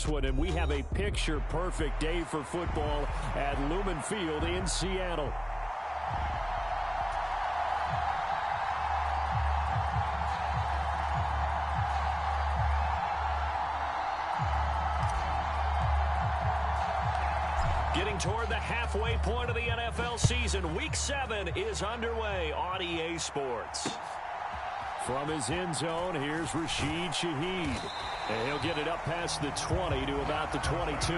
this one, and we have a picture-perfect day for football at Lumen Field in Seattle. Getting toward the halfway point of the NFL season, Week 7 is underway on EA Sports. From his end zone, here's Rashid Shaheed. And he'll get it up past the 20 to about the 22.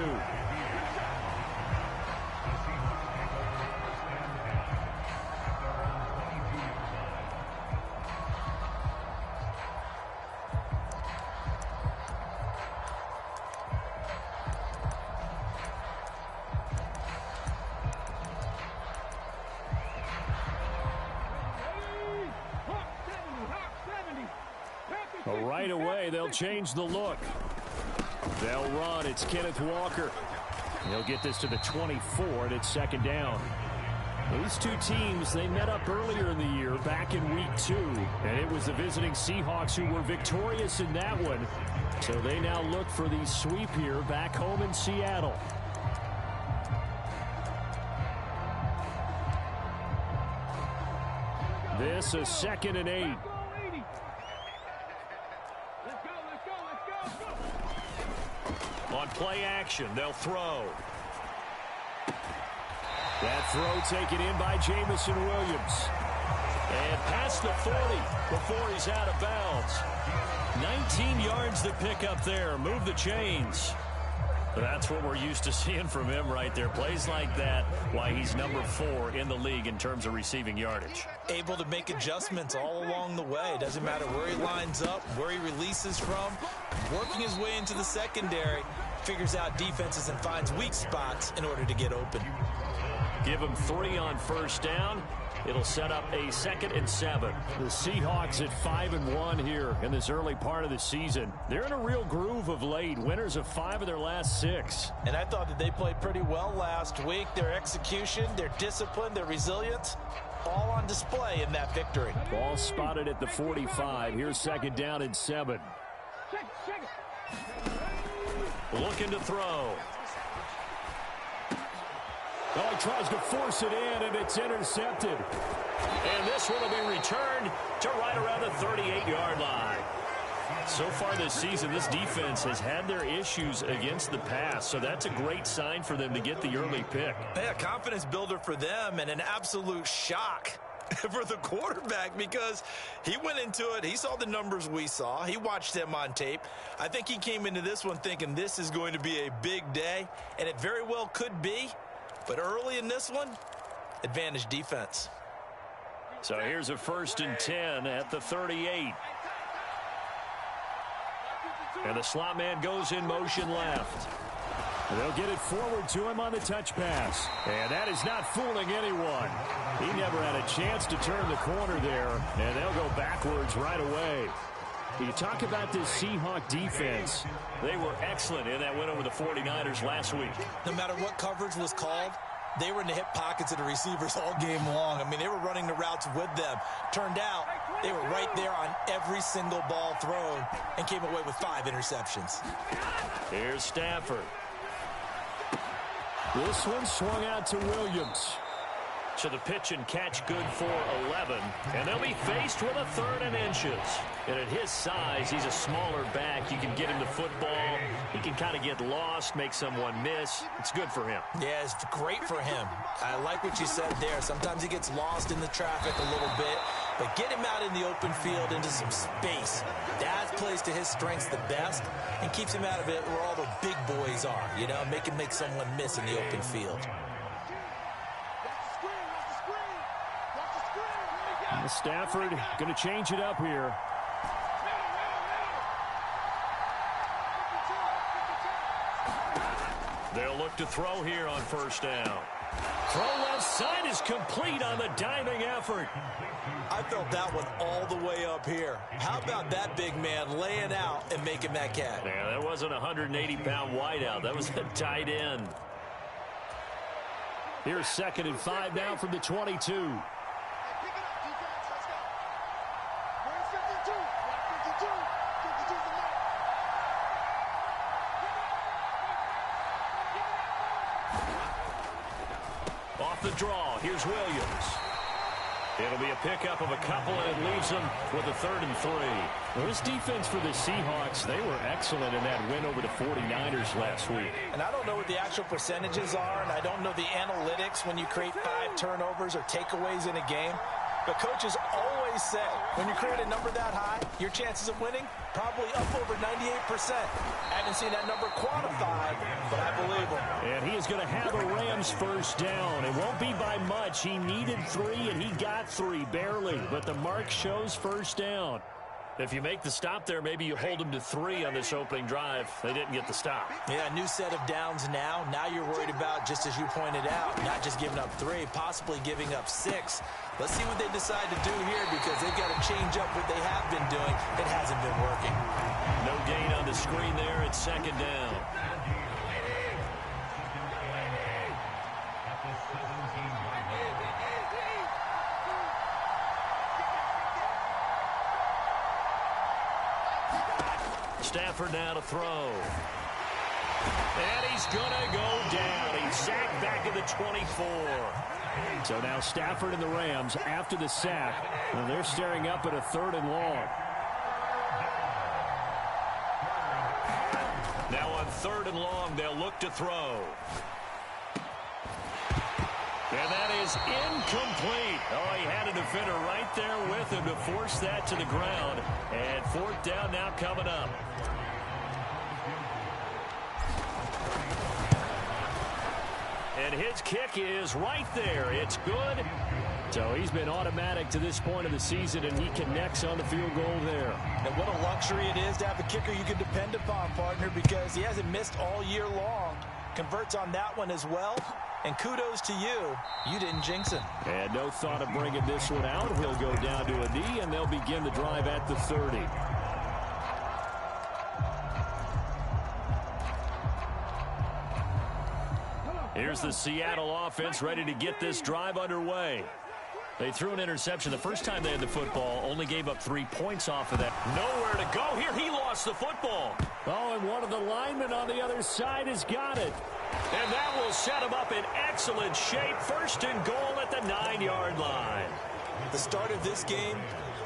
Right away, they'll change the look. They'll run. It's Kenneth Walker. He'll get this to the 24, and it's second down. These two teams, they met up earlier in the year, back in Week 2, and it was the visiting Seahawks who were victorious in that one. So they now look for the sweep here back home in Seattle. This is 2nd and 8. On play action, they'll throw. That throw taken in by Jamison Williams. And past the 40 before he's out of bounds. 19 yards to pick up there. Move the chains. That's what we're used to seeing from him right there. Plays like that, why he's number 4 in the league in terms of receiving yardage. Able to make adjustments all along the way. Doesn't matter where he lines up, where he releases from. Working his way into the secondary, figures out defenses and finds weak spots in order to get open. Give him 3 on first down. It'll set up a 2nd and 7. The Seahawks at 5-1 here in this early part of the season. They're in a real groove of late. Winners of 5 of their last 6. And I thought that they played pretty well last week. Their execution, their discipline, their resilience, all on display in that victory. Ball spotted at the 45. Here's 2nd down and 7. Looking to throw. Oh, he tries to force it in, and it's intercepted. And this one will be returned to right around the 38-yard line. So far this season, this defense has had their issues against the pass, so that's a great sign for them to get the early pick. Yeah, confidence builder for them and an absolute shock for the quarterback because he went into it. He saw the numbers we saw. He watched them on tape. I think he came into this one thinking this is going to be a big day, and it very well could be. But early in this one, advantage defense. So here's a 1st and 10 at the 38. And the slot man goes in motion left. They'll get it forward to him on the touch pass. And that is not fooling anyone. He never had a chance to turn the corner there. And they'll go backwards right away. You talk about this Seahawk defense. They were excellent in that win over the 49ers last week. No matter what coverage was called, they were in the hip pockets of the receivers all game long. I mean, they were running the routes with them. Turned out, they were right there on every single ball thrown and came away with 5 interceptions. Here's Stafford. This one swung out to Williams. So the pitch and catch good for 11. And they'll be faced with a 3rd and inches. And at his size, he's a smaller back. You can get him the football. He can kind of get lost, make someone miss. It's good for him. Yeah, it's great for him. I like what you said there. Sometimes he gets lost in the traffic a little bit. But get him out in the open field into some space. That plays to his strengths the best and keeps him out of it where all the big boys are. You know, make him make someone miss in the open field. Stafford going to change it up here. They'll look to throw here on first down. Throw left side is complete on the diving effort. I felt that one all the way up here. How about that big man laying out and making that catch? Yeah, that wasn't a 180-pound wideout. That was a tight end. Here's 2nd and 5 now from the 22. off the draw. Here's Williams. It'll be a pickup of a couple, and it leaves them with a 3rd and 3. Well, this defense for the Seahawks, they were excellent in that win over the 49ers last week. And I don't know what the actual percentages are, and I don't know the analytics when you create 5 turnovers or takeaways in a game. But coaches always say, when you create a number that high, your chances of winning probably up over 98%. I haven't seen that number quantified, but I believe him. And he is going to have a Rams first down. It won't be by much. He needed 3, and he got 3, barely. But the mark shows first down. If you make the stop there, maybe you hold them to 3 on this opening drive. They didn't get the stop. Yeah, new set of downs now. Now you're worried about, just as you pointed out, not just giving up 3, possibly giving up 6. Let's see what they decide to do here, because they've got to change up what they have been doing. It hasn't been working. No gain on the screen there. It's 2nd down. Stafford now to throw. And he's going to go down. He's sacked back at the 24. So now Stafford and the Rams, after the sack, and they're staring up at a 3rd and long. Now on 3rd and long, they'll look to throw. And that is incomplete. Oh, he had a defender right there with him to force that to the ground. And 4th down now coming up. And his kick is right there. It's good. So he's been automatic to this point of the season, and he connects on the field goal there. And what a luxury it is to have a kicker you can depend upon, partner, because he hasn't missed all year long. Converts on that one as well. And kudos to you. You didn't jinx him. And no thought of bringing this one out. He'll go down to a knee, and they'll begin the drive at the 30. Here's the Seattle offense ready to get this drive underway. They threw an interception the first time they had the football, only gave up 3 points off of that. Nowhere to go here. He lost the football. Oh, and one of the linemen on the other side has got it. And that will set him up in excellent shape. 1st and goal at the 9-yard line. The start of this game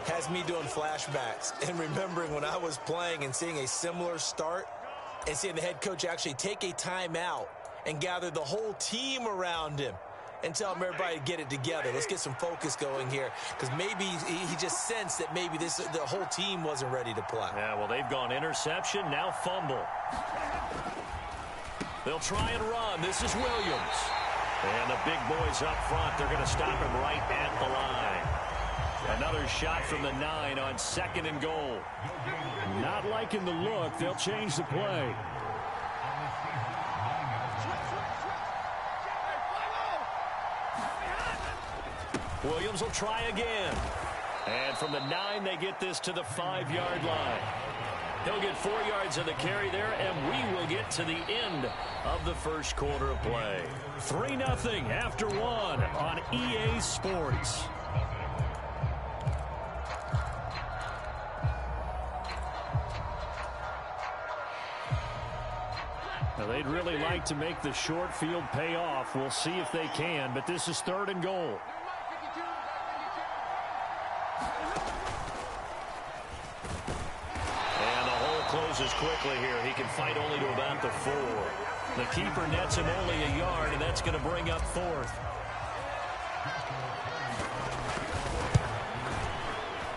has me doing flashbacks and remembering when I was playing and seeing a similar start and seeing the head coach actually take a timeout and gather the whole team around him and tell him everybody to get it together. Let's get some focus going here, because maybe he just sensed that maybe the whole team wasn't ready to play. Yeah, well, they've gone interception, now fumble. They'll try and run. This is Williams. And the big boys up front, they're going to stop him right at the line. Another shot from the 9 on 2nd and goal. Not liking the look. They'll change the play. Williams will try again. And from the 9, they get this to the 5-yard line. He'll get 4 yards of the carry there, and we will get to the end of the first quarter of play. 3-0 after 1 on EA Sports. Now, they'd really like to make the short field pay off. We'll see if they can, but this is 3rd and goal. Closes quickly here. He can fight only to about the 4. The keeper nets him only a yard, and that's going to bring up 4th.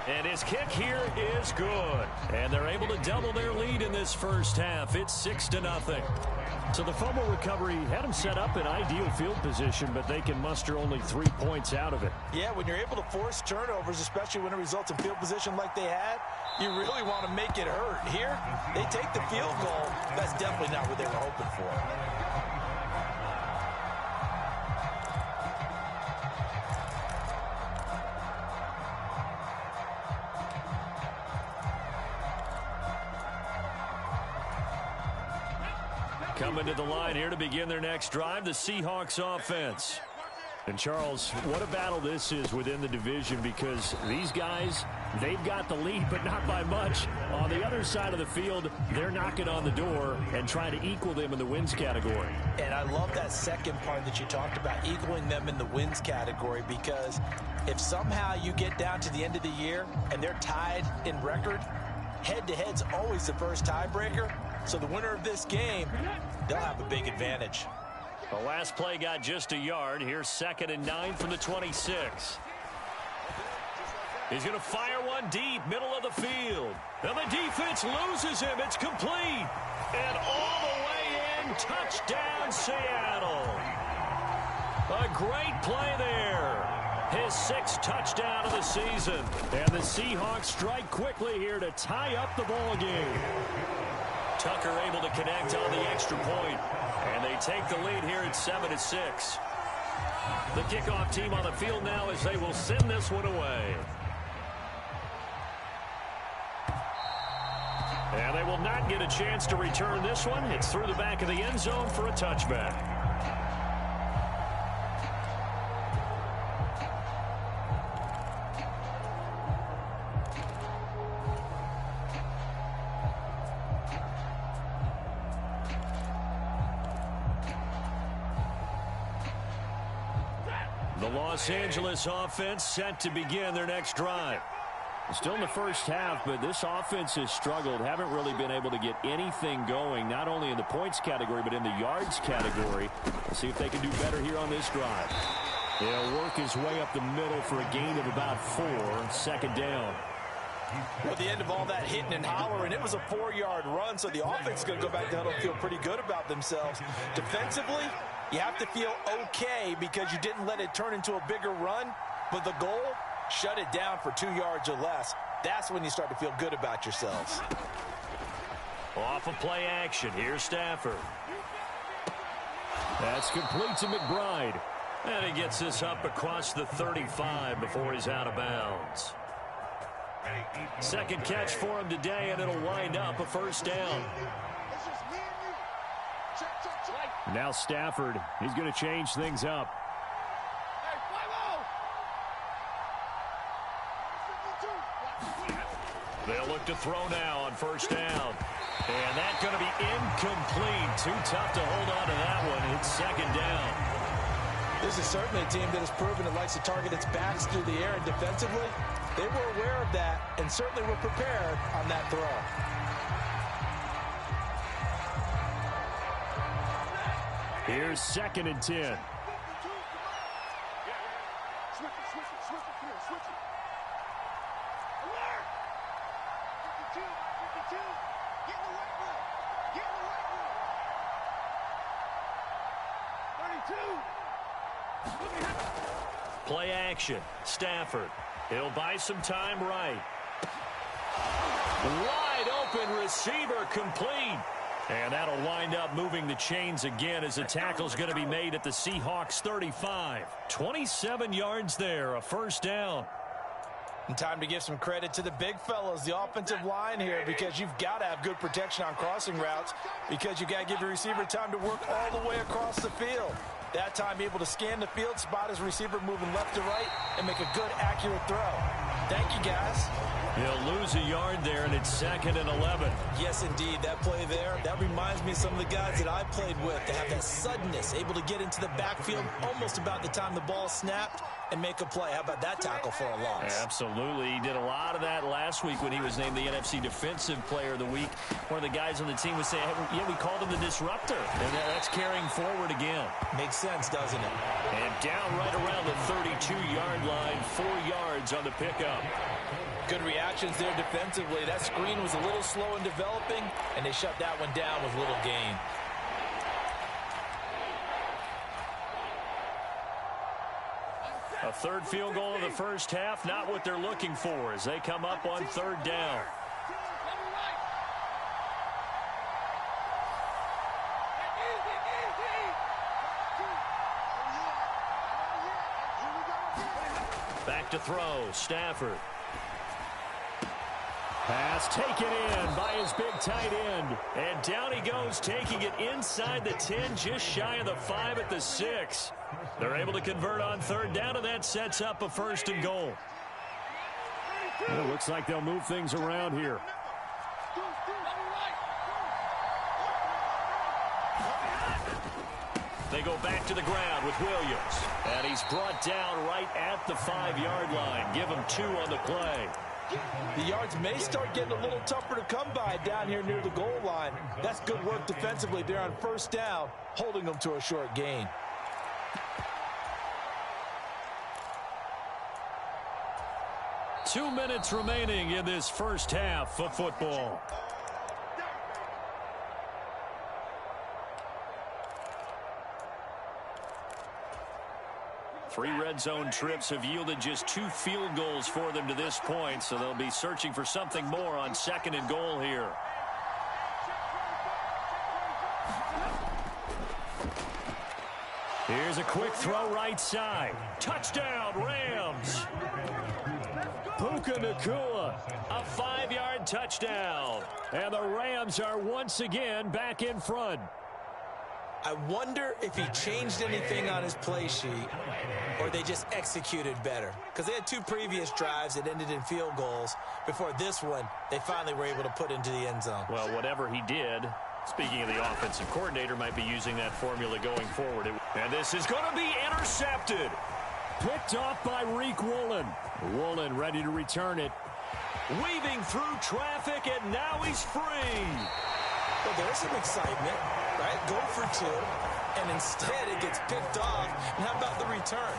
And his kick here is good. And they're able to double their lead in this first half. It's 6-0. So the fumble recovery had them set up in ideal field position, but they can muster only 3 points out of it. Yeah, when you're able to force turnovers, especially when it results in field position like they had, you really want to make it hurt. Here, they take the field goal. That's definitely not what they were hoping for. Coming to the line here to begin their next drive, the Seahawks offense. And, Charles, what a battle this is within the division, because these guys, they've got the lead, but not by much. On the other side of the field, they're knocking on the door and trying to equal them in the wins category. And I love that second part that you talked about, equaling them in the wins category, because if somehow you get down to the end of the year and they're tied in record, head-to-head's always the first tiebreaker. So the winner of this game, they'll have a big advantage. The last play got just a yard. Here's 2nd and 9 from the 26. He's going to fire one deep, middle of the field. And the defense loses him. It's complete. And all the way in, touchdown, Seattle. A great play there. His 6th touchdown of the season. And the Seahawks strike quickly here to tie up the ball game. Tucker able to connect on the extra point. And they take the lead here at 7-6. The kickoff team on the field now as they will send this one away. And they will not get a chance to return this one. It's through the back of the end zone for a touchback. The Los Angeles offense set to begin their next drive. Still in the first half, but this offense has struggled. Haven't really been able to get anything going, not only in the points category, but in the yards category. Let's see if they can do better here on this drive. He'll work his way up the middle for a gain of about 4, 2nd down. Well, at the end of all that hitting and hollering, it was a 4-yard run, so the offense is going to go back to huddle and feel pretty good about themselves. Defensively, you have to feel okay because you didn't let it turn into a bigger run, but the goal, shut it down for 2 yards or less. That's when you start to feel good about yourselves. Off of play action, here's Stafford. That's complete to McBride. And he gets this up across the 35 before he's out of bounds. 2nd catch for him today, and it'll wind up a 1st down. Now Stafford, he's going to change things up. They'll look to throw now on 1st down. And that's going to be incomplete. Too tough to hold on to that one. It's 2nd down. This is certainly a team that has proven it likes to target its backs through the air, and defensively, they were aware of that and certainly were prepared on that throw. Here's 2nd and 10. Play action. Stafford. He'll buy some time right. Wide open receiver, complete. And that'll wind up moving the chains again as the tackle's going to be made at the Seahawks 35. 27 yards there, a 1st down. And time to give some credit to the big fellas, the offensive line here, because you've got to have good protection on crossing routes because you've got to give your receiver time to work all the way across the field. That time able to scan the field, spot his receiver moving left to right, and make a good, accurate throw. Thank you, guys. He'll lose a yard there, and it's 2nd and 11. Yes, indeed. That play there, that reminds me of some of the guys that I played with. They have that suddenness, able to get into the backfield almost about the time the ball snapped and make a play. How about that tackle for a loss? Absolutely. He did a lot of that last week when he was named the NFC Defensive Player of the Week. One of the guys on the team would say, hey, yeah, we called him the disruptor. And that's carrying forward again. Makes sense, doesn't it? And down right around the 32-yard line, 4 yards on the pickup. Good reactions there defensively. That screen was a little slow in developing, and they shut that one down with little gain. A 3rd field goal in the first half, not what they're looking for as they come up on 3rd down. Back to throw, Stafford. Pass taken in by his big tight end. And down he goes, taking it inside the 10, just shy of the 5 at the 6. They're able to convert on third down, and that sets up a 1st and goal. Well, it looks like they'll move things around here. They go back to the ground with Williams. And he's brought down right at the 5-yard line. Give him 2 on the play. The yards may start getting a little tougher to come by down here near the goal line. That's good work defensively there on 1st down, holding them to a short gain. Two minutes remaining in this first half of football. Three red zone trips have yielded just 2 field goals for them to this point, so they'll be searching for something more on 2nd and goal here. Here's a quick throw right side. Touchdown, Rams. Puka Nacua, a 5-yard touchdown. And the Rams are once again back in front. I wonder if he changed anything on his play sheet or they just executed better. Because they had 2 previous drives that ended in field goals. Before this one, they finally were able to put into the end zone. Well, whatever he did, speaking of the offensive coordinator, might be using that formula going forward. And this is going to be intercepted. Picked off by Reek Woolen. Woolen ready to return it. Weaving through traffic, and now he's free. Well, there's some excitement, right? Go for 2, and instead it gets picked off. And how about the return?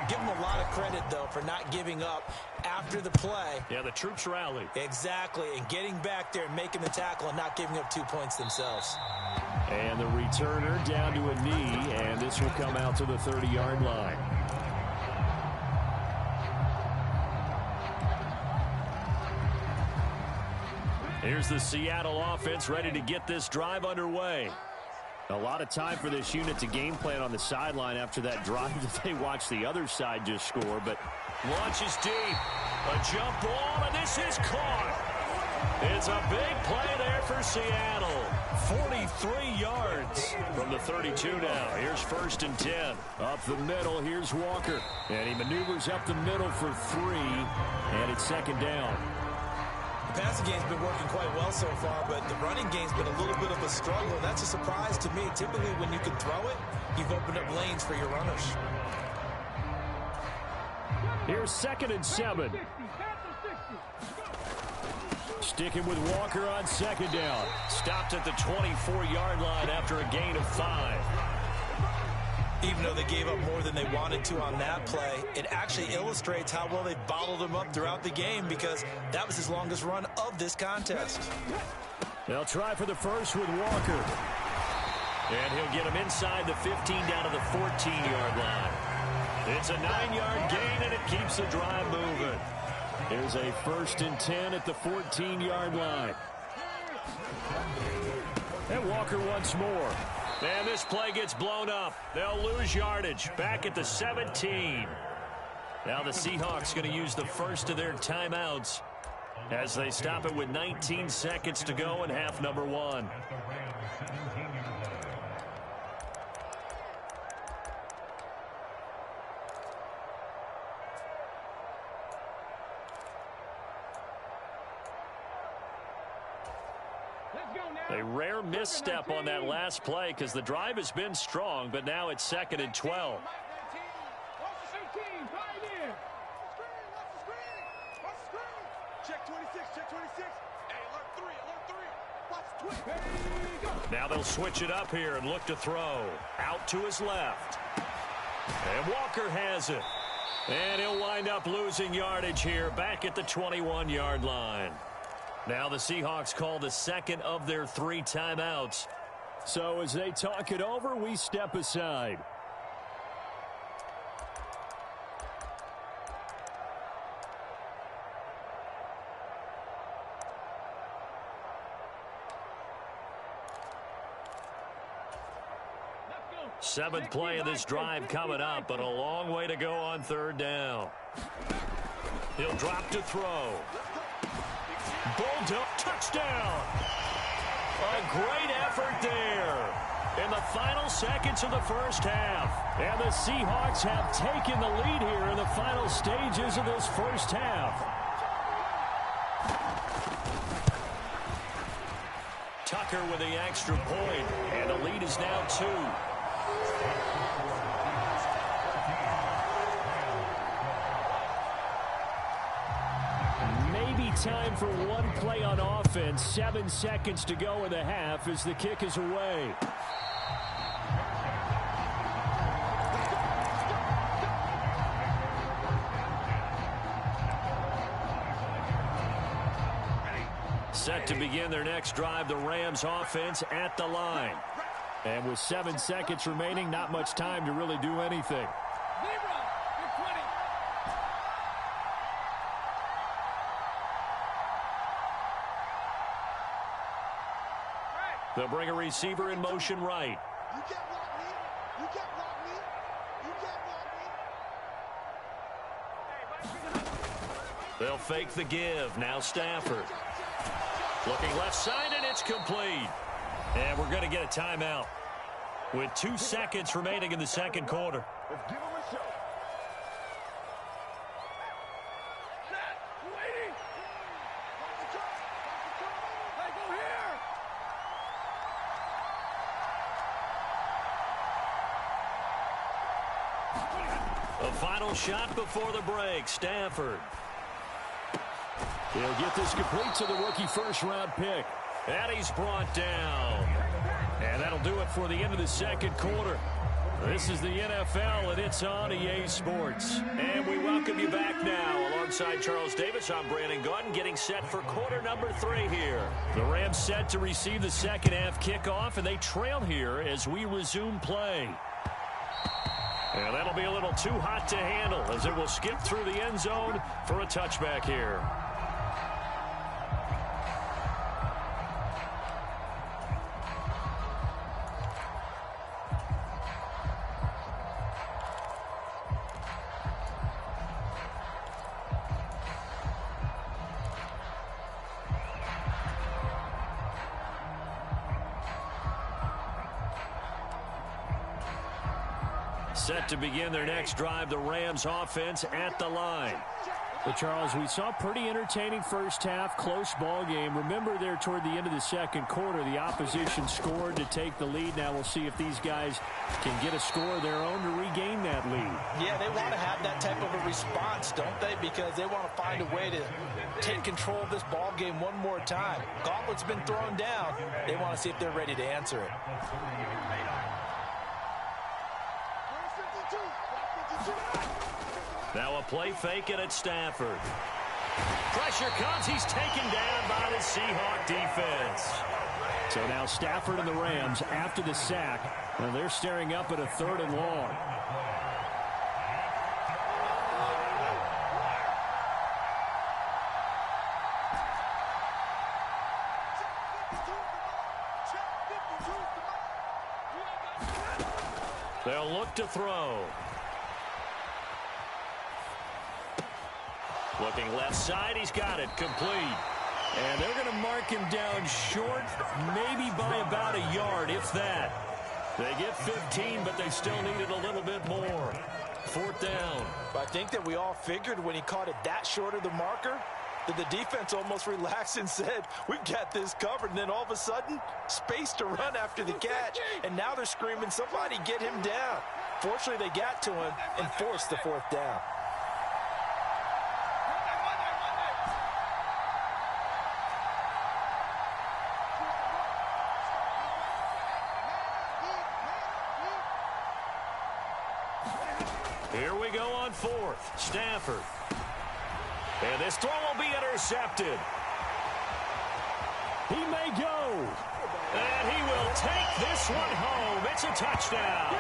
Give him a lot of credit, though, for not giving up after the play. Yeah, the troops rallied. Exactly, and getting back there and making the tackle and not giving up 2 points themselves. And the returner down to a knee, and this will come out to the 30-yard line. Here's the Seattle offense ready to get this drive underway. A lot of time for this unit to game plan on the sideline after that drive that they watched the other side just score, but launches deep. A jump ball, and this is caught. It's a big play there for Seattle. 43 yards from the 32 now. Here's 1st and 10. Up the middle, here's Walker. And he maneuvers up the middle for 3, and it's 2nd down. The passing game's been working quite well so far, but the running game's been a little bit of a struggle, and that's a surprise to me. Typically, when you can throw it, you've opened up lanes for your runners. Here's 2nd and 7. Sticking with Walker on 2nd down. Stopped at the 24-yard line after a gain of 5. Even though they gave up more than they wanted to on that play, it actually illustrates how well they've bottled him up throughout the game, because that was his longest run of this contest. They'll try for the first with Walker. And he'll get him inside the 15 down to the 14-yard line. It's a 9-yard gain, and it keeps the drive moving. Here's a 1st and 10 at the 14-yard line. And Walker once more. And this play gets blown up. They'll lose yardage. Back at the 17. Now the Seahawks going to use the first of their timeouts as they stop it with 19 seconds to go in half number 1. A rare misstep on that last play because the drive has been strong, but now it's 2nd and 12. Now they'll switch it up here and look to throw. Out to his left. And Walker has it. And he'll wind up losing yardage here back at the 21-yard line. Now the Seahawks call the 2nd of their 3 timeouts. So as they talk it over, we step aside. Seventh play of this drive coming up, but a long way to go on 3rd down. He'll drop to throw. Bull Touchdown. A great effort there in the final seconds of the first half. And the Seahawks have taken the lead here in the final stages of this first half. Tucker with the extra point, and the lead is now 2. Maybe time for one play on offense. 7 seconds to go in the half as the kick is away. Set to begin their next drive, the Rams offense at the line. And with 7 seconds remaining, not much time to really do anything. They'll bring a receiver in motion right. You can't block me. You can't block me. You can't block me. They'll fake the give. Now Stafford. Looking left side, and it's complete. And we're going to get a timeout with 2 seconds remaining in the second quarter. Let's give him a show. Waiting. Hey, go here. A final shot before the break. Stafford. He'll get this complete to the rookie first-round pick. And he's brought down. And that'll do it for the end of the second quarter. This is the NFL, and it's on EA Sports. And we welcome you back now. Alongside Charles Davis, I'm Brandon Gaudin, getting set for quarter number 3 here. The Rams set to receive the second-half kickoff, and they trail here as we resume play. And that'll be a little too hot to handle as it will skip through the end zone for a touchback here. Set to begin their next drive, the Rams offense at the line. Well, Charles, we saw a pretty entertaining first half, close ball game. Remember there toward the end of the second quarter, the opposition scored to take the lead. Now we'll see if these guys can get a score of their own to regain that lead. Yeah, they want to have that type of a response, don't they? Because they want to find a way to take control of this ball game one more time. Gauntlet's been thrown down. They want to see if they're ready to answer it. Now a play fake it at Stafford. Pressure comes. He's taken down by the Seahawk defense. So now Stafford and the Rams after the sack. And they're staring up at a 3rd and long. They'll look to throw. Looking left side, he's got it, complete. And they're going to mark him down short, maybe by about a yard, if that. They get 15, but they still needed a little bit more. 4th down. But I think that we all figured when he caught it that short of the marker, that the defense almost relaxed and said, we've got this covered. And then all of a sudden, space to run after the catch. And now they're screaming, somebody get him down. Fortunately, they got to him and forced the 4th down. Here we go on 4th. Stafford. And this throw will be intercepted. He may go. And he will take this one home. It's a touchdown.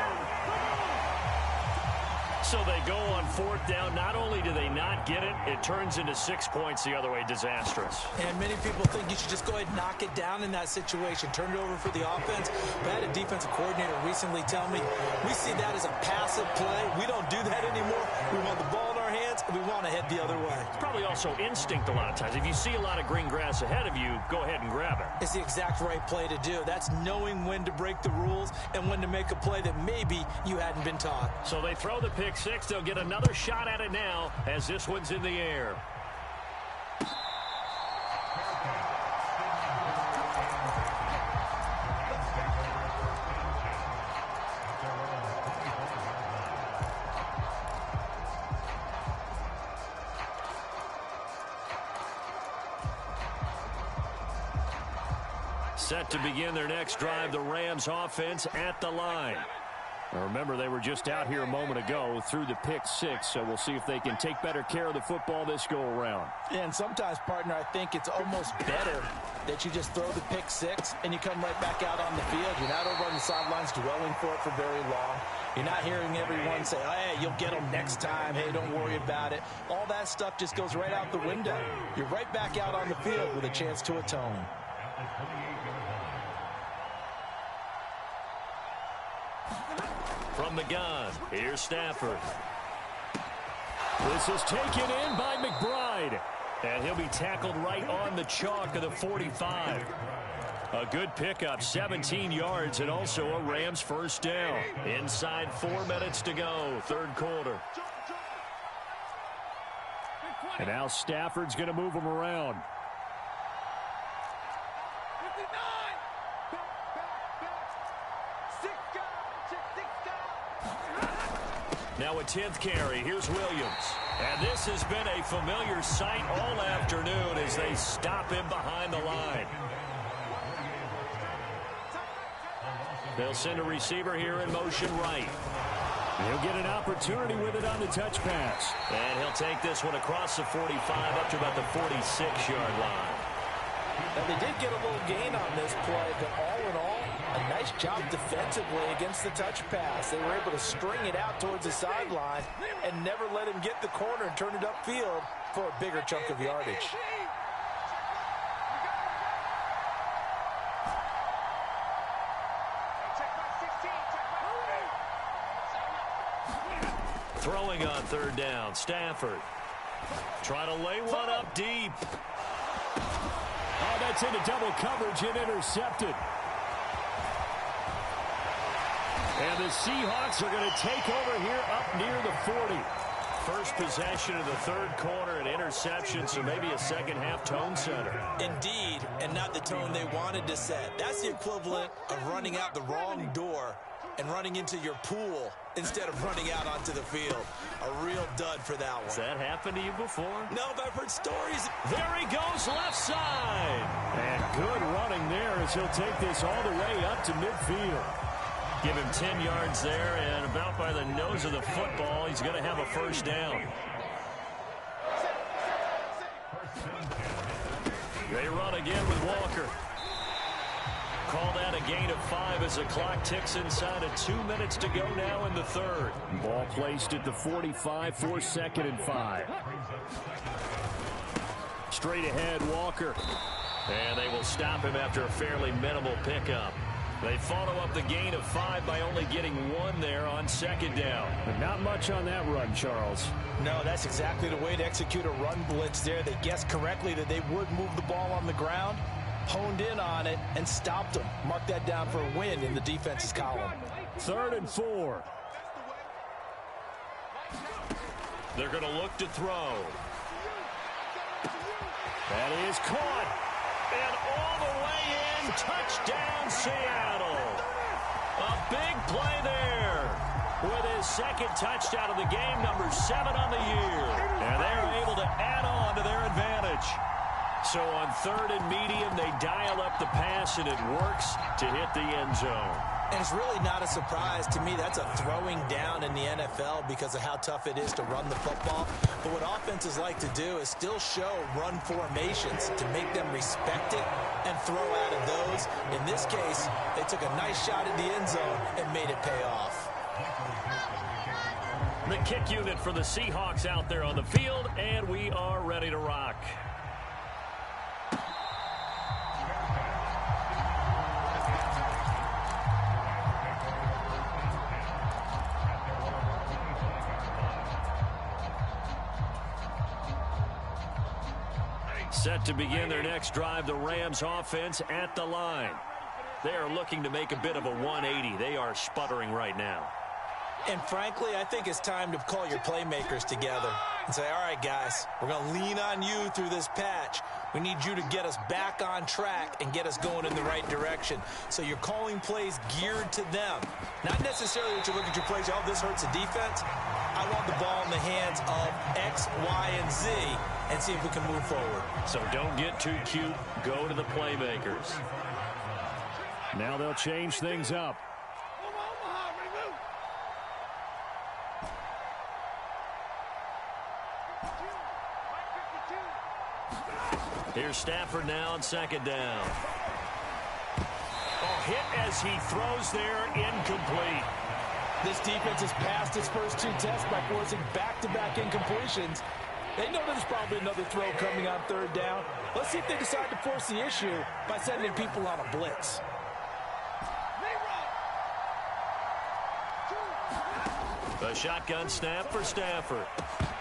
So they go on 4th down. Not only do they not get it, it turns into 6 points the other way. Disastrous. And many people think you should just go ahead and knock it down in that situation. Turn it over for the offense. But I had a defensive coordinator recently tell me, we see that as a passive play. We don't do that anymore. We want the ball in our hands. we want to head the other way. It's probably also instinct a lot of times. If you see a lot of green grass ahead of you, go ahead and grab it. It's the exact right play to do. That's knowing when to break the rules and when to make a play that maybe you hadn't been taught. So they throw the pick six. They'll get another shot at it now as this one's in the air. Set to begin their next drive, the Rams offense at the line. Now remember, they were just out here a moment ago through the pick six, so we'll see if they can take better care of the football this go-around. And sometimes, partner, I think it's almost better that you just throw the pick six and you come right back out on the field. You're not over on the sidelines dwelling for it for very long. You're not hearing everyone say, oh, hey, you'll get them next time. Hey, don't worry about it. All that stuff just goes right out the window. You're right back out on the field with a chance to atone. From the gun, here's Stafford. This is taken in by McBride. And he'll be tackled right on the chalk of the 45. A good pickup, 17 yards, and also a Rams first down. Inside 4 minutes to go, third quarter. And now Stafford's going to move him around. Now a 10th carry. Here's Williams. And this has been a familiar sight all afternoon as they stop him behind the line. They'll send a receiver here in motion right. He'll get an opportunity with it on the touch pass. And he'll take this one across the 45 up to about the 46-yard line. Now, they did get a little gain on this play, but all in all, a nice job defensively against the touch pass. They were able to string it out towards the sideline and never let him get the corner and turn it upfield for a bigger chunk of yardage. Throwing on third down, Stafford. Trying to lay one up deep. Oh, that's into double coverage and intercepted. And the Seahawks are going to take over here up near the 40. First possession of the third quarter, an interception, so maybe a second-half tone setter. Indeed, and not the tone they wanted to set. That's the equivalent of running out the wrong door and running into your pool instead of running out onto the field. A real dud for that one. Has that happened to you before? No, but I've heard stories. There he goes, left side. And good running there as he'll take this all the way up to midfield. Give him 10 yards there, and about by the nose of the football, he's going to have a first down. They run again with Walker. Call that a gain of 5 as the clock ticks inside of 2 minutes to go now in the third. Ball placed at the 45 for 2nd and 5. Straight ahead, Walker. And they will stop him after a fairly minimal pickup. They follow up the gain of 5 by only getting 1 there on 2nd down. But not much on that run, Charles. No, that's exactly the way to execute a run blitz there. They guessed correctly that they would move the ball on the ground, honed in on it, and stopped them. Mark that down for a win in the defense's column. 3rd and 4. They're going to look to throw. That is caught. And all the way in, touchdown Seattle. A big play there with his 2nd touchdown of the game, number 7 on the year. And they're able to add on to their advantage. So on 3rd and medium, they dial up the pass, and it works to hit the end zone. And it's really not a surprise to me. That's a throwing down in the NFL because of how tough it is to run the football. But what offenses like to do is still show run formations to make them respect it and throw out of those. In this case, they took a nice shot at the end zone and made it pay off. The kick unit for the Seahawks out there on the field, and we are ready to rock. Set to begin their next drive, the Rams offense at the line. They are looking to make a bit of a 180. They are sputtering right now. And frankly, I think it's time to call your playmakers together and say, all right, guys, we're going to lean on you through this patch. We need you to get us back on track and get us going in the right direction. So you're calling plays geared to them. Not necessarily that you look at your plays, oh, this hurts the defense. I want the ball in the hands of X, Y, and Z and see if we can move forward. So don't get too cute. Go to the playmakers. Now they'll change things up. Here's Stafford now on second down. Oh, hit as he throws there, incomplete. This defense has passed its first two tests by forcing back-to-back incompletions. They know there's probably another throw coming on third down. Let's see if they decide to force the issue by sending people on a blitz. A shotgun snap for Stafford.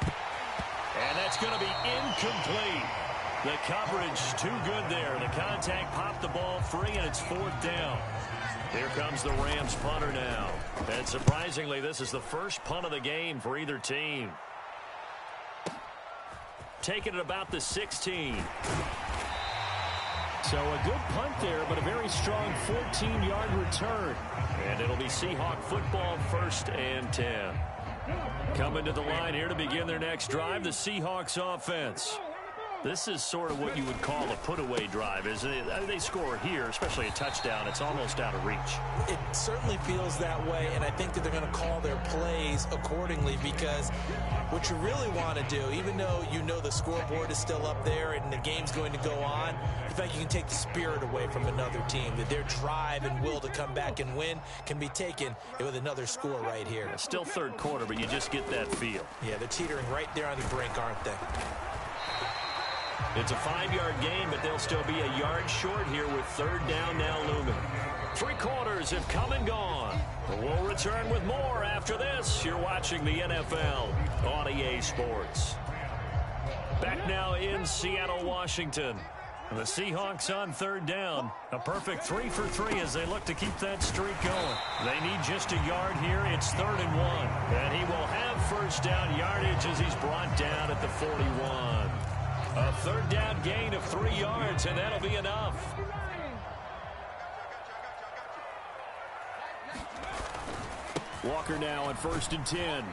And that's going to be incomplete. The coverage too good there. The contact popped the ball free, and it's fourth down. Here comes the Rams punter now. And surprisingly, this is the first punt of the game for either team. Taking it about the 16. So a good punt there, but a very strong 14-yard return. And it'll be Seahawk football, 1st and 10. Coming to the line here to begin their next drive, the Seahawks offense. This is sort of what you would call a put-away drive, isn't it? They score here, especially a touchdown. It's almost out of reach. It certainly feels that way, and I think that they're going to call their plays accordingly because what you really want to do, even though you know the scoreboard is still up there and the game's going to go on, in fact, you can take the spirit away from another team, that their drive and will to come back and win can be taken with another score right here. Still third quarter, but you just get that feel. Yeah, they're teetering right there on the brink, aren't they? It's a 5-yard gain, but they'll still be a yard short here with third down now looming. 3 quarters have come and gone. We'll return with more after this. You're watching the NFL on EA Sports. Back now in Seattle, Washington. The Seahawks on third down. A perfect 3 for 3 as they look to keep that streak going. They need just a yard here. It's 3rd and 1. And he will have first down yardage as he's brought down at the 41. A third down gain of 3 yards, and that'll be enough. Walker now on 1st and 10.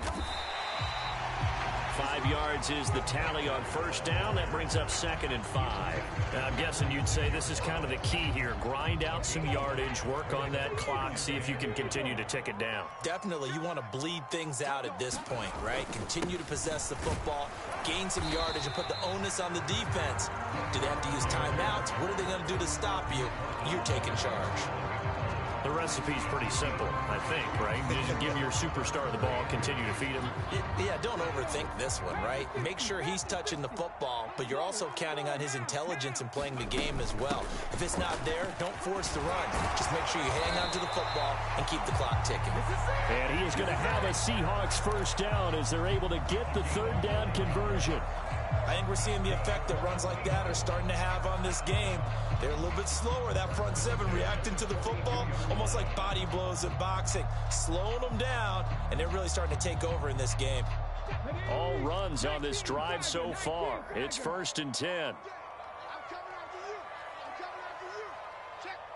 5 yards is the tally on first down. That brings up 2nd and 5. Now, I'm guessing you'd say this is kind of the key here. Grind out some yardage, work on that clock, see if you can continue to tick it down. Definitely, you want to bleed things out at this point, right? Continue to possess the football, gain some yardage, and put the onus on the defense. Do they have to use timeouts? What are they going to do to stop you? You're taking charge. The recipe's pretty simple, I think, right? Just give your superstar the ball, continue to feed him. Yeah, don't overthink this one, right? Make sure he's touching the football, but you're also counting on his intelligence in playing the game as well. If it's not there, don't force the run. Just make sure you hang on to the football and keep the clock ticking. And he is going to have a Seahawks first down as they're able to get the third down conversion. I think we're seeing the effect that runs like that are starting to have on this game. They're a little bit slower, that front seven reacting to the football, almost like body blows in boxing, slowing them down, and they're really starting to take over in this game. All runs on this drive so far. It's 1st and 10. I'm coming after you. I'm coming after you.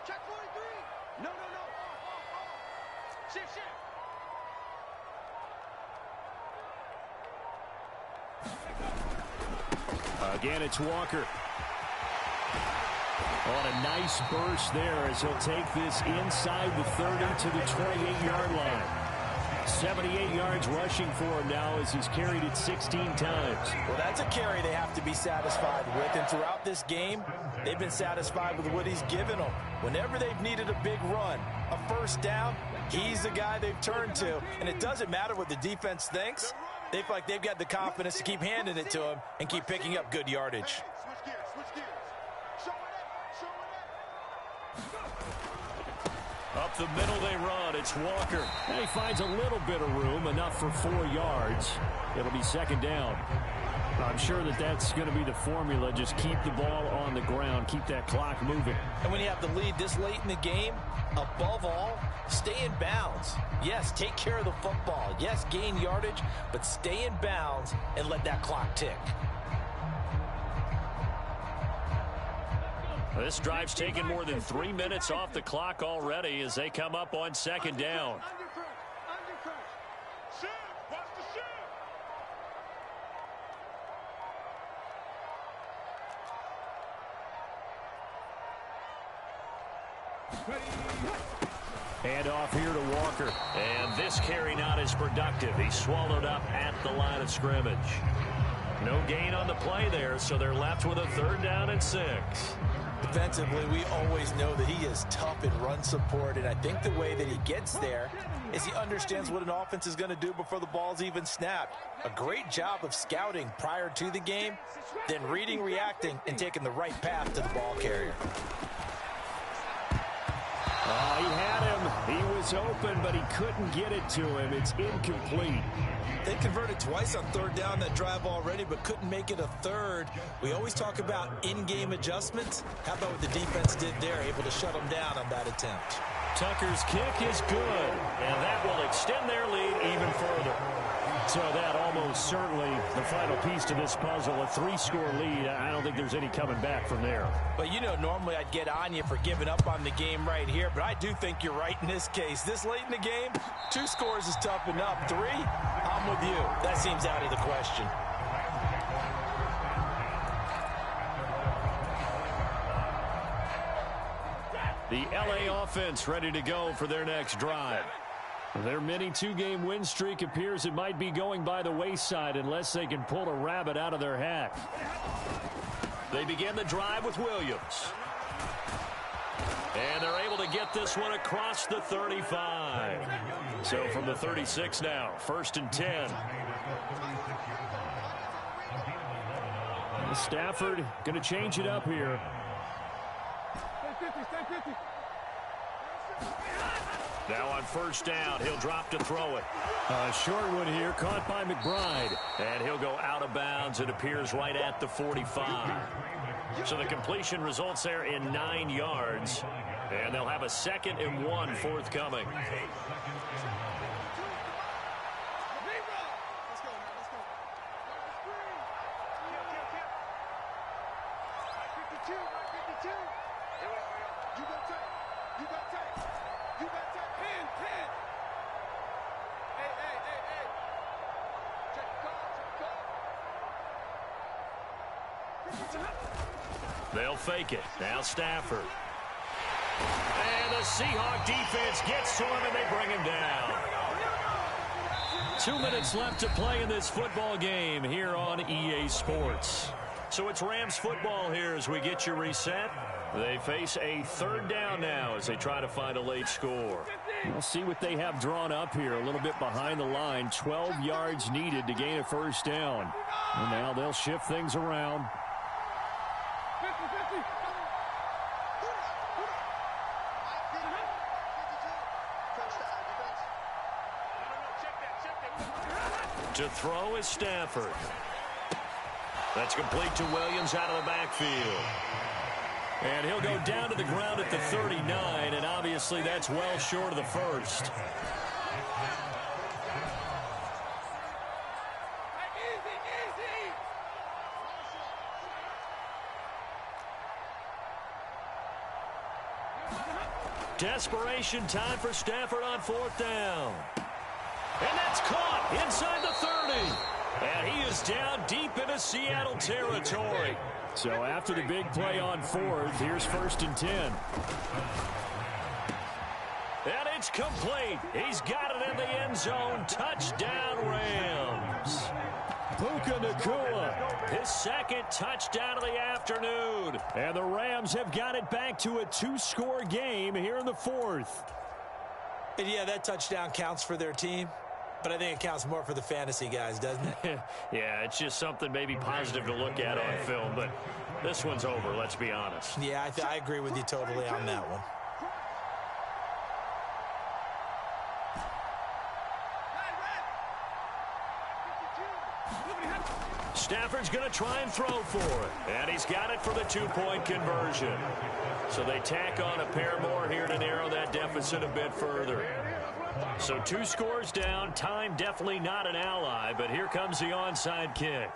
Check 43. No. Shift. Again, it's Walker. On a nice burst there as he'll take this inside the 30 to the 28-yard line. 78 yards rushing for him now as he's carried it 16 times. Well, that's a carry they have to be satisfied with, and throughout this game, they've been satisfied with what he's given them. Whenever they've needed a big run, a first down, he's the guy they've turned to, and it doesn't matter what the defense thinks. They feel like they've got the confidence to keep handing it to him and keep picking up good yardage. Switch gears. Show it up. Up the middle they run. It's Walker. And he finds a little bit of room, enough for 4 yards. It'll be 2nd down. I'm sure that that's going to be the formula. Just keep the ball on the ground. Keep that clock moving. And when you have the lead this late in the game, above all, stay in bounds. Yes, take care of the football. Yes, gain yardage, but stay in bounds and let that clock tick. This drive's taken more than 3 minutes off the clock already as they come up on second down. Hand off here to Walker. And this carry not as productive. He's swallowed up at the line of scrimmage. No gain on the play there, so they're left with a 3rd down and 6. Defensively, we always know that he is tough in run support, and I think the way that he gets there is he understands what an offense is going to do before the ball's even snapped. A great job of scouting prior to the game, then reading, reacting, and taking the right path to the ball carrier. He had him. He was open, but he couldn't get it to him. It's incomplete. They converted twice on 3rd down that drive already, but couldn't make it a 3rd. We always talk about in-game adjustments. How about what the defense did there, able to shut them down on that attempt? Tucker's kick is good, and that will extend their lead even further. So that almost certainly the final piece to this puzzle, a 3-score lead. I don't think there's any coming back from there. But, you know, normally I'd get on you for giving up on the game right here, but I do think you're right in this case. This late in the game, 2 scores is tough enough. 3, I'm with you. That seems out of the question. The LA offense ready to go for their next drive. Their mini 2-game win streak appears it might be going by the wayside unless they can pull a rabbit out of their hat. They begin the drive with Williams. And they're able to get this one across the 35. So from the 36 now, 1st and 10. Stafford going to change it up here. Now on 1st down, he'll drop to throw it. A short one here, caught by McBride. And he'll go out of bounds. It appears right at the 45. So the completion results there in 9 yards. And they'll have a 2nd and 1 forthcoming. They'll fake it. Now Stafford. And the Seahawk defense gets to him, and they bring him down. 2 minutes left to play in this football game here on EA Sports. So it's Rams football here as we get you reset. They face a 3rd down now as they try to find a late score. We'll see what they have drawn up here. A little bit behind the line. 12 yards needed to gain a 1st down. And now they'll shift things around. To throw is Stafford. That's complete to Williams out of the backfield. And he'll go down to the ground at the 39, and obviously that's well short of the 1st. Desperation time for Stafford on 4th down. And that's caught inside the 30. And he is down deep into Seattle territory. So after the big play on 4th, here's 1st and 10. And it's complete. He's got it in the end zone. Touchdown, Rams. Puka Nacua, his 2nd touchdown of the afternoon. And the Rams have got it back to a 2-score game here in the 4th. And yeah, that touchdown counts for their team. But I think it counts more for the fantasy guys, doesn't it? Yeah, it's just something maybe positive to look at on film. But this one's over, let's be honest. Yeah, I agree with you totally on that one. Stafford's going to try and throw for it. And he's got it for the two-point conversion. So they tack on a pair more here to narrow that deficit a bit further. So 2 scores down. Time definitely not an ally, but here comes the onside kick.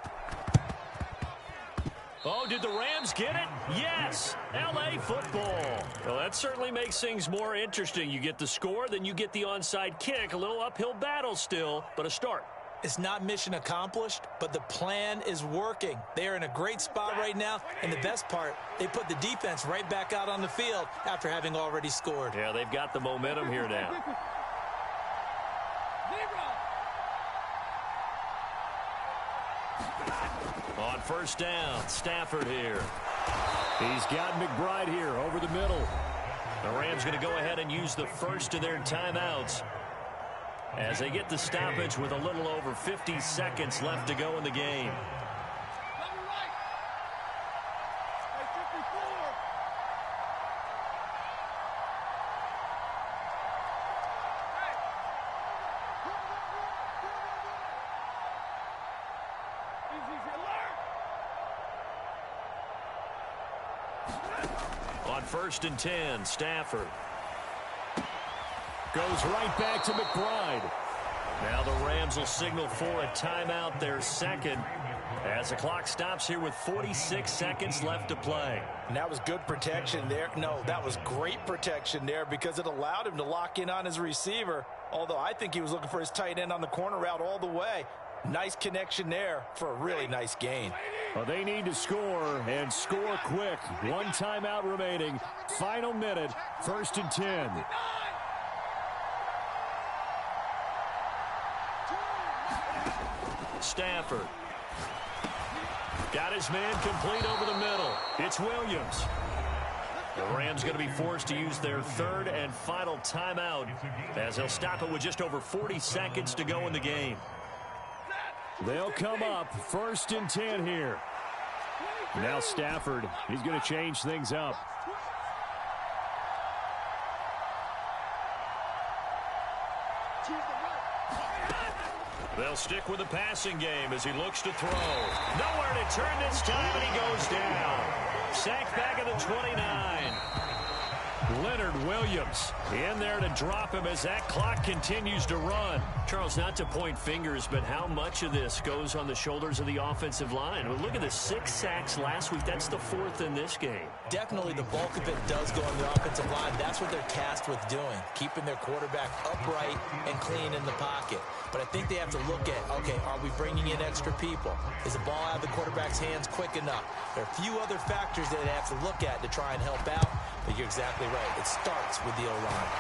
Oh, did the Rams get it? Yes! L.A. football. Well, that certainly makes things more interesting. You get the score, then you get the onside kick. A little uphill battle still, but a start. It's not mission accomplished, but the plan is working. They are in a great spot right now, and the best part, they put the defense right back out on the field after having already scored. Yeah, they've got the momentum here now. On first down, Stafford here. He's got McBride here over the middle. The Rams going to go ahead and use the first of their timeouts as they get the stoppage with a little over 50 seconds left to go in the game. On first and 10, Stafford goes right back to McBride. Now the Rams will signal for a timeout, their second, as the clock stops here with 46 seconds left to play. And that was good protection there. No, that was great protection there because it allowed him to lock in on his receiver, although I think he was looking for his tight end on the corner route all the way. Nice connection there for a really nice gain. Well, they need to score, and score quick. 1 timeout remaining. Final minute, first and 10. Stafford. Got his man complete over the middle. It's Williams. The Rams going to be forced to use their third and final timeout as they'll stop it with just over 40 seconds to go in the game. They'll come up first and 10 here. Now Stafford, he's going to change things up. They'll stick with the passing game as he looks to throw. Nowhere to turn this time, and he goes down. Sacked back at the 29. Leonard Williams in there to drop him as that clock continues to run. Charles, not to point fingers, but how much of this goes on the shoulders of the offensive line? Well, look at the 6 sacks last week. That's the 4th in this game. Definitely the bulk of it does go on the offensive line. That's what they're tasked with doing, keeping their quarterback upright and clean in the pocket. But I think they have to look at, okay, are we bringing in extra people? Is the ball out of the quarterback's hands quick enough? There are a few other factors that they have to look at to try and help out, but you're exactly right. It starts with the O-line.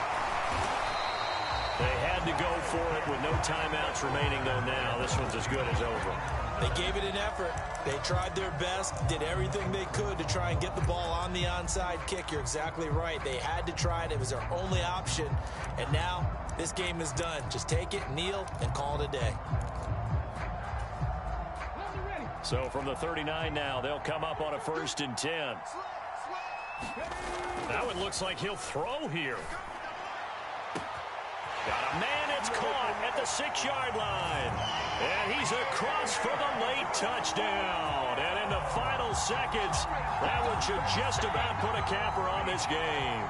They had to go for it with no timeouts remaining, though, now. This one's as good as over. They gave it an effort. They tried their best, did everything they could to try and get the ball on the onside kick. You're exactly right. They had to try it. It was their only option. And now this game is done. Just take it, kneel, and call it a day. So from the 39 now, they'll come up on a first and 10. Now it looks like he'll throw here. Got a man, it's caught at the 6-yard line. And he's across for the late touchdown. And in the final seconds, that one should just about put a capper on this game.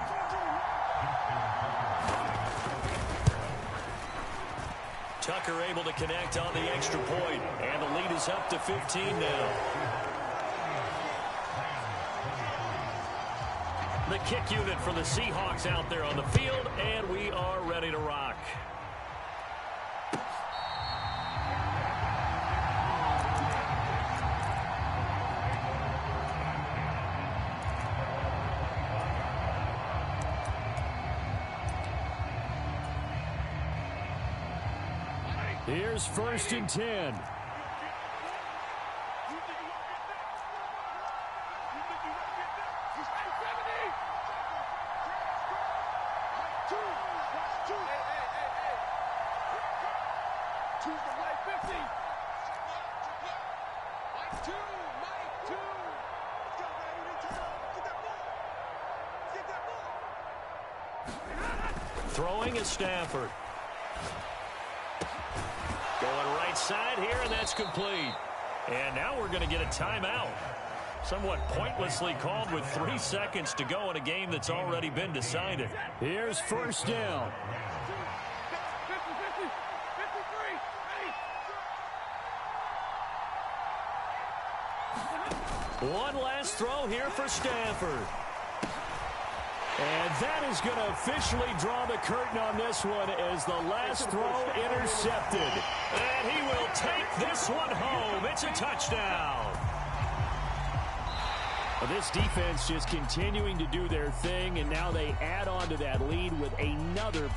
Tucker able to connect on the extra point, and the lead is up to 15 now. The kick unit for the Seahawks out there on the field, and we are ready to rock. Here's first and 10. Throwing is Stafford. Going right side here, and that's complete. And now we're going to get a timeout. Somewhat pointlessly called with 3 seconds to go in a game that's already been decided. Here's first down. 53, One last throw here for Stanford. And that is going to officially draw the curtain on this one as the last throw intercepted. And he will take this one home. It's a touchdown. Well, this defense just continuing to do their thing, and now they add on to that lead with another